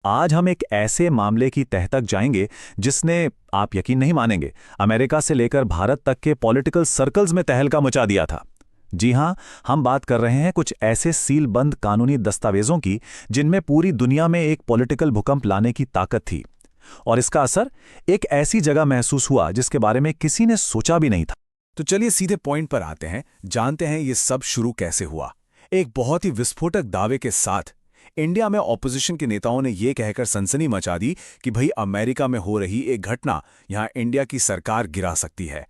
आज हम एक ऐसे मामले की तह तक जाएंगे जिसने, आप यकीन नहीं मानेंगे, अमेरिका से लेकर भारत तक के पॉलिटिकल सर्कल्स में तहलका मचा दिया था। जी हां, हम बात कर रहे हैं कुछ ऐसे सीलबंद कानूनी दस्तावेजों की जिनमें पूरी दुनिया में एक पॉलिटिकल भूकंप लाने की ताकत थी। और इसका असर एक ऐसी जगह महसूस हुआ जिसके बारे में किसी ने सोचा भी नहीं था। तो चलिए सीधे पॉइंट पर आते हैं, जानते हैं ये सब शुरू कैसे हुआ। एक बहुत ही विस्फोटक दावे के साथ इंडिया में ऑपोजिशन के नेताओं ने यह कहकर सनसनी मचा दी कि भाई अमेरिका में हो रही एक घटना यहां इंडिया की सरकार गिरा सकती है।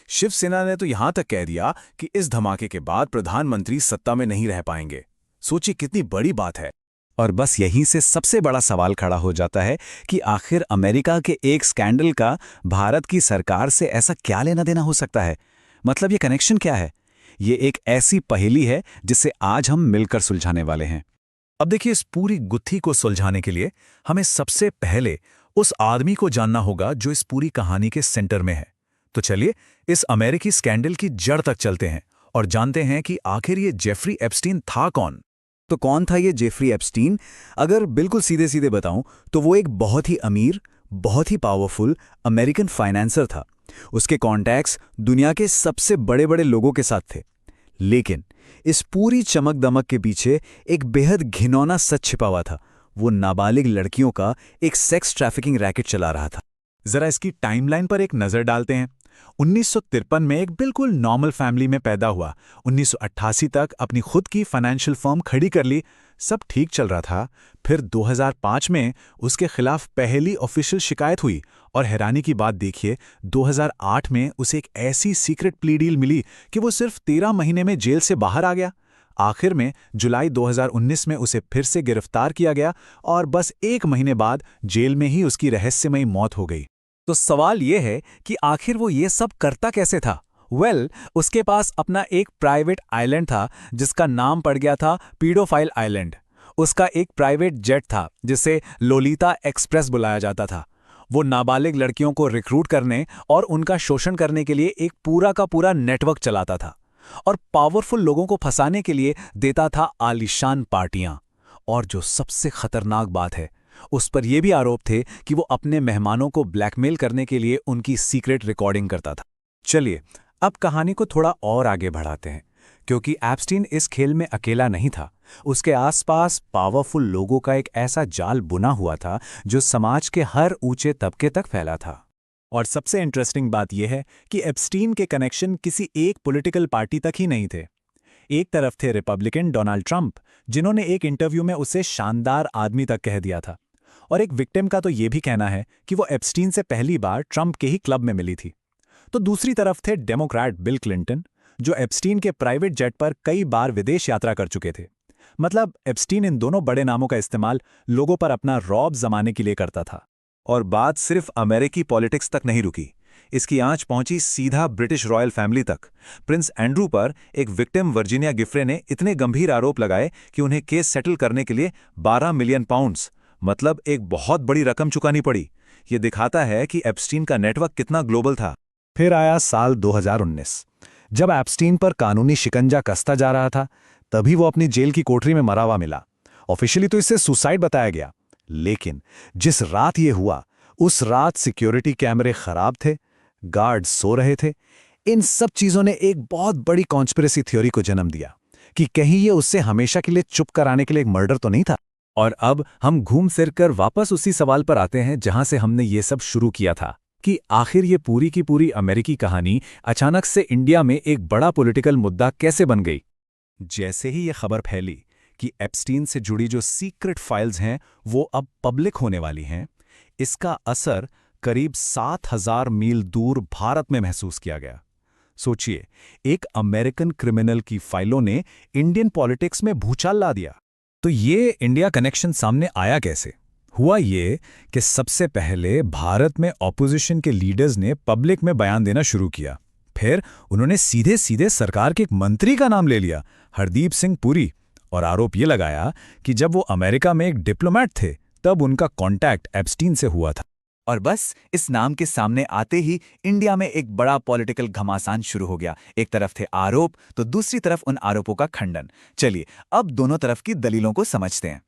शिवसेना ने तो यहां तक कह दिया कि इस धमाके के बाद प्रधानमंत्री सत्ता में नहीं रह पाएंगे। सोचिए कितनी बड़ी बात है। और बस यहीं से सबसे बड़ा सवाल खड़ा हो जाता है कि आखिर अमेरिका के एक स्कैंडल का भारत की सरकार से ऐसा क्या लेना देना हो सकता है। मतलब ये कनेक्शन क्या है। ये एक ऐसी पहेली है जिसे आज हम मिलकर सुलझाने वाले हैं। अब देखिए, इस पूरी गुत्थी को सुलझाने के लिए हमें सबसे पहले उस आदमी को जानना होगा जो इस पूरी कहानी के सेंटर में है। तो चलिए इस अमेरिकी स्कैंडल की जड़ तक चलते हैं और जानते हैं कि आखिर ये जेफरी एप्स्टीन था कौन। तो कौन था ये जेफरी एप्स्टीन? अगर बिल्कुल सीधे सीधे बताऊं तो वो एक बहुत ही अमीर, बहुत ही पावरफुल अमेरिकन फाइनेंसर था। उसके कॉन्टैक्ट्स दुनिया के सबसे बड़े बड़े लोगों के साथ थे। लेकिन इस पूरी चमक दमक के पीछे एक बेहद घिनौना सच छिपा हुआ था। वो नाबालिग लड़कियों का एक सेक्स ट्रैफिकिंग रैकेट चला रहा था। जरा इसकी टाइमलाइन पर एक नजर डालते हैं। 1953 में एक बिल्कुल नॉर्मल फैमिली में पैदा हुआ। 1988 तक अपनी खुद की फाइनेंशियल फर्म खड़ी कर ली। सब ठीक चल रहा था। फिर 2005 में उसके खिलाफ पहली ऑफिशियल शिकायत हुई और हैरानी की बात देखिए, 2008 में उसे एक ऐसी सीक्रेट प्ली डील मिली कि वो सिर्फ 13 महीने में जेल से बाहर आ गया। आखिर में जुलाई 2019 में उसे फिर से गिरफ्तार किया गया और बस 1 महीने बाद जेल में ही उसकी रहस्यमयी मौत हो गई। तो सवाल ये है कि आखिर वो ये सब करता कैसे था। उसके पास अपना एक प्राइवेट आइलैंड था जिसका नाम पड़ गया था पीडोफाइल आइलैंड। उसका एक प्राइवेट जेट था जिसे लोलिता एक्सप्रेस बुलाया जाता था। वो नाबालिग लड़कियों को रिक्रूट करने और उनका शोषण करने के लिए एक पूरा का पूरा नेटवर्क चलाता था और पावरफुल लोगों को फंसाने के लिए देता था आलीशान पार्टियां। और जो सबसे खतरनाक बात है, उस पर यह भी आरोप थे कि वो अपने मेहमानों को ब्लैकमेल करने के लिए उनकी सीक्रेट रिकॉर्डिंग करता था। चलिए अब कहानी को थोड़ा और आगे बढ़ाते हैं, क्योंकि एप्स्टीन इस खेल में अकेला नहीं था। उसके आसपास पावरफुल लोगों का एक ऐसा जाल बुना हुआ था जो समाज के हर ऊंचे तबके तक फैला था। और सबसे इंटरेस्टिंग बात यह है कि एप्स्टीन के कनेक्शन किसी एक पॉलिटिकल पार्टी तक ही नहीं थे। एक तरफ थे रिपब्लिकन डोनाल्ड ट्रंप, जिन्होंने एक इंटरव्यू में उसे शानदार आदमी तक कह दिया था। और एक विक्टिम का तो यह भी कहना है कि वो एप्स्टीन से पहली बार ट्रंप के ही क्लब में मिली थी। तो दूसरी तरफ थे डेमोक्रेट बिल क्लिंटन, जो एप्स्टीन के प्राइवेट जेट पर कई बार विदेश यात्रा कर चुके थे। मतलब एप्स्टीन इन दोनों बड़े नामों का इस्तेमाल लोगों पर अपना रौब जमाने के लिए करता था। और बात सिर्फ अमेरिकी पॉलिटिक्स तक नहीं रुकी। इसकी आंच पहुंची सीधा ब्रिटिश रॉयल फैमिली तक। प्रिंस एंड्रू पर एक विक्टिम वर्जीनिया गिफ्रे ने इतने गंभीर आरोप लगाए कि उन्हें केस सेटल करने के लिए 12 मिलियन पाउंड्स, मतलब एक बहुत बड़ी रकम चुकानी पड़ी। ये दिखाता है कि एप्स्टीन का नेटवर्क कितना ग्लोबल था। फिर आया साल 2019, जब एप्स्टीन पर कानूनी शिकंजा कसता जा रहा था। तभी वो अपनी जेल की कोठरी में मरा हुआ मिला। ऑफिशियली तो इसे सुसाइड बताया गया, लेकिन जिस रात ये हुआ उस रात सिक्योरिटी कैमरे खराब थे, गार्ड सो रहे थे। इन सब चीजों ने एक बहुत बड़ी कॉन्स्पिरेसी थ्योरी को जन्म दिया कि कहीं ये उससे हमेशा के लिए चुप कराने के लिए एक मर्डर तो नहीं था। और अब हम घूम फिर कर वापस उसी सवाल पर आते हैं जहां से हमने ये सब शुरू किया था कि आखिर ये पूरी की पूरी अमेरिकी कहानी अचानक से इंडिया में एक बड़ा पॉलिटिकल मुद्दा कैसे बन गई। जैसे ही ये खबर फैली कि एप्स्टीन से जुड़ी जो सीक्रेट फाइल्स हैं वो अब पब्लिक होने वाली हैं, इसका असर करीब 7,000 मील दूर भारत में महसूस किया गया। सोचिए, एक अमेरिकन क्रिमिनल की फाइलों ने इंडियन पॉलिटिक्स में भूचाल ला दिया। तो ये इंडिया कनेक्शन सामने आया कैसे? हुआ ये कि सबसे पहले भारत में ऑपोजिशन के लीडर्स ने पब्लिक में बयान देना शुरू किया। फिर उन्होंने सीधे सीधे सरकार के एक मंत्री का नाम ले लिया, हरदीप सिंह पुरी, और आरोप ये लगाया कि जब वो अमेरिका में एक डिप्लोमेट थे तब उनका कॉन्टैक्ट एप्स्टीन से हुआ था। और बस इस नाम के सामने आते ही इंडिया में एक बड़ा पॉलिटिकल घमासान शुरू हो गया। एक तरफ थे आरोप तो दूसरी तरफ उन आरोपों का खंडन। चलिए अब दोनों तरफ की दलीलों को समझते हैं।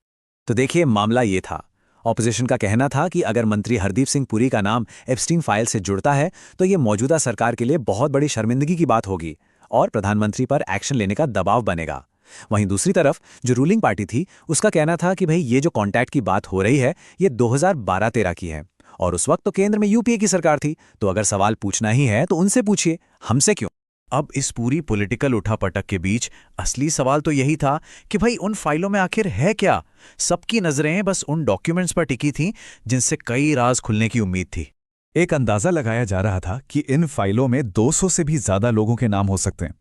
तो देखिए, मामला ये था, ऑपोजिशन का कहना था कि अगर मंत्री हरदीप सिंह पुरी का नाम एप्स्टीन फाइल से जुड़ता है तो ये मौजूदा सरकार के लिए बहुत बड़ी शर्मिंदगी की बात होगी और प्रधानमंत्री पर एक्शन लेने का दबाव बनेगा। वहीं दूसरी तरफ जो रूलिंग पार्टी थी उसका कहना था कि भाई ये जो कॉन्टैक्ट की बात हो रही है ये 2012-13 की है और उस वक्त तो केंद्र में यूपीए की सरकार थी, तो अगर सवाल पूछना ही है तो उनसे पूछिए, हमसे क्यों। अब इस पूरी पॉलिटिकल उठापटक के बीच असली सवाल तो यही था कि भाई उन फाइलों में आखिर है क्या। सबकी नजरें बस उन डॉक्यूमेंट्स पर टिकी थीं जिनसे कई राज खुलने की उम्मीद थी। एक अंदाजा लगाया जा रहा था कि इन फाइलों में 200 से भी ज्यादा लोगों के नाम हो सकते हैं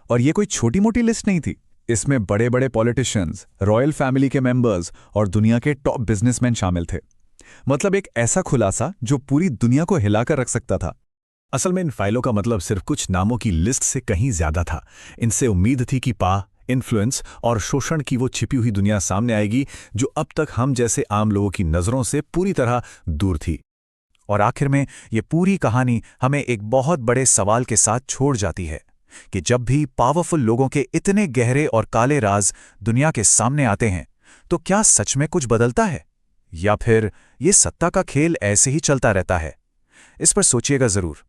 और ये कोई छोटी मोटी लिस्ट नहीं थी। इसमें बड़े बड़े पॉलिटिशियंस, रॉयल फैमिली के मेंबर्स और दुनिया के टॉप बिजनेसमैन शामिल थे। मतलब एक ऐसा खुलासा जो पूरी दुनिया को हिलाकर रख सकता था। असल में इन फाइलों का मतलब सिर्फ कुछ नामों की लिस्ट से कहीं ज्यादा था। इनसे उम्मीद थी कि इन्फ्लुएंस और शोषण की वो छिपी हुई दुनिया सामने आएगी जो अब तक हम जैसे आम लोगों की नजरों से पूरी तरह दूर थी। और आखिर में ये पूरी कहानी हमें एक बहुत बड़े सवाल के साथ छोड़ जाती है कि जब भी पावरफुल लोगों के इतने गहरे और काले राज दुनिया के सामने आते हैं तो क्या सच में कुछ बदलता है या फिर ये सत्ता का खेल ऐसे ही चलता रहता है। इस पर सोचिएगा जरूर।